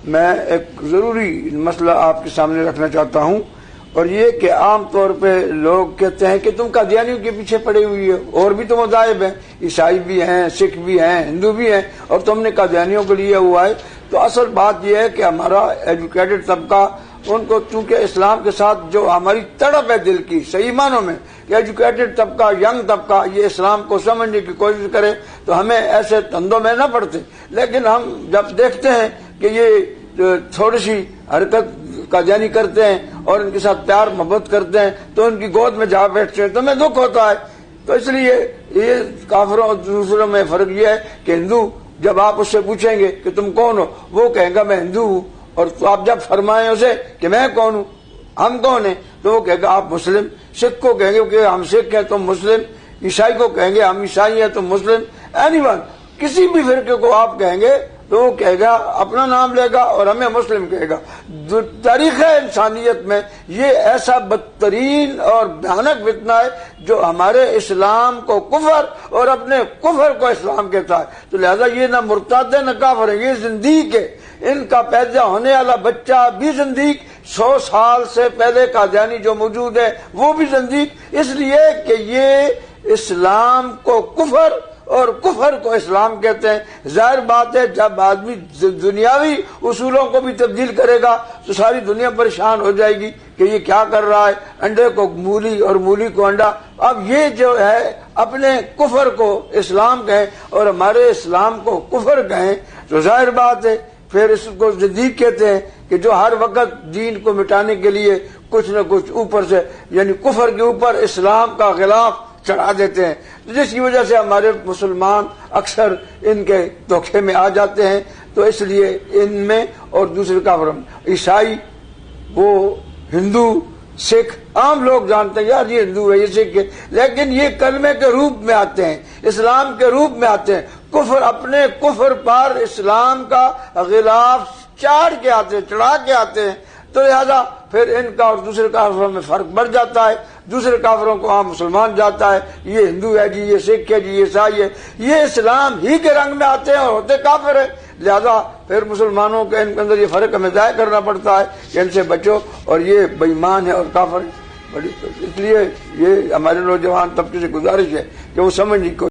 میں ایک ضروری مسئلہ آپ کے سامنے رکھنا چاہتا ہوں، اور یہ کہ عام طور پہ لوگ کہتے ہیں کہ تم قادیانیوں کے پیچھے پڑے ہوئی ہے، اور بھی تو مذاہب ہیں، عیسائی بھی ہیں، سکھ بھی ہیں، ہندو بھی ہیں، اور تم نے قادیانیوں کو لیا ہوا ہے۔ تو اصل بات یہ ہے کہ ہمارا ایجوکیٹڈ طبقہ، ان کو چونکہ اسلام کے ساتھ جو ہماری تڑپ ہے دل کی، صحیح معنوں میں کہ ایجوکیٹڈ طبقہ، ینگ طبقہ یہ اسلام کو سمجھنے کی کوشش کرے تو ہمیں ایسے تندوں میں نہ پڑتے، لیکن ہم جب دیکھتے ہیں کہ یہ تھوڑی سی حرکت قادیانی کرتے ہیں اور ان کے ساتھ پیار محبت کرتے ہیں تو ان کی گود میں جا بیٹھتے ہیں تو ہمیں دکھ ہوتا ہے۔ تو اس لیے یہ کافروں اور دوسروں میں فرق یہ ہے کہ ہندو جب آپ اس سے پوچھیں گے کہ تم کون ہو، وہ کہیں گا میں ہندو ہوں، اور تو آپ جب فرمائیں اسے کہ میں کون ہوں، ہم کون ہیں، تو وہ کہے گا آپ مسلم۔ سکھ کو کہیں گے کہ ہم سکھ ہیں تم مسلم، عیسائی کو کہیں گے ہم عیسائی ہیں تم مسلم، اینی ون کسی بھی فرقے کو آپ کہیں گے تو وہ کہے گا اپنا نام لے گا اور ہمیں مسلم کہے گا۔ تاریخ انسانیت میں یہ ایسا بدترین اور بھیانک فتنہ ہے جو ہمارے اسلام کو کفر اور اپنے کفر کو اسلام کہتا ہے۔ تو لہذا یہ نہ مرتد ہے نہ کافر ہے، یہ زندیق ہے، ان کا پیدا ہونے والا بچہ بھی زندیق، 100 سال سے پہلے قادیانی جو موجود ہے وہ بھی زندیق، اس لیے کہ یہ اسلام کو کفر اور کفر کو اسلام کہتے ہیں۔ ظاہر بات ہے جب آدمی دنیاوی اصولوں کو بھی تبدیل کرے گا تو ساری دنیا پریشان ہو جائے گی کہ یہ کیا کر رہا ہے، انڈے کو مولی اور مولی کو انڈا۔ اب یہ جو ہے اپنے کفر کو اسلام کہیں اور ہمارے اسلام کو کفر کہیں تو ظاہر بات ہے پھر اس کو زندیق کہتے ہیں کہ جو ہر وقت دین کو مٹانے کے لیے کچھ نہ کچھ اوپر سے یعنی کفر کے اوپر اسلام کا غلاف چڑھا دیتے ہیں، جس کی وجہ سے ہمارے مسلمان اکثر ان کے دھوکے میں آ جاتے ہیں۔ تو اس لیے ان میں اور دوسرے کافروں میں عیسائی، وہ ہندو، سکھ، عام لوگ جانتے ہیں یار یہ ہندو ہے یہ سکھ ہے، لیکن یہ کلمے کے روپ میں آتے ہیں، اسلام کے روپ میں آتے ہیں، کفر اپنے کفر پر اسلام کا غلاف چڑھا کے آتے ہیں۔ تو لہذا پھر ان کا اور دوسرے کافروں میں فرق بڑھ جاتا ہے، دوسرے کافروں کو عام مسلمان جاتا ہے یہ ہندو ہے جی، یہ سکھ ہے جی، یہ عیسائی ہے، یہ اسلام ہی کے رنگ میں آتے ہیں اور ہوتے کافر ہیں۔ لہذا پھر مسلمانوں کے ان کے اندر یہ فرق ہمیں ظاہر کرنا پڑتا ہے کہ ان سے بچو اور یہ بے ایمان ہے اور کافر ہے۔ اس لیے یہ ہمارے نوجوان طبقے سے گزارش ہے کہ وہ سمجھنے کی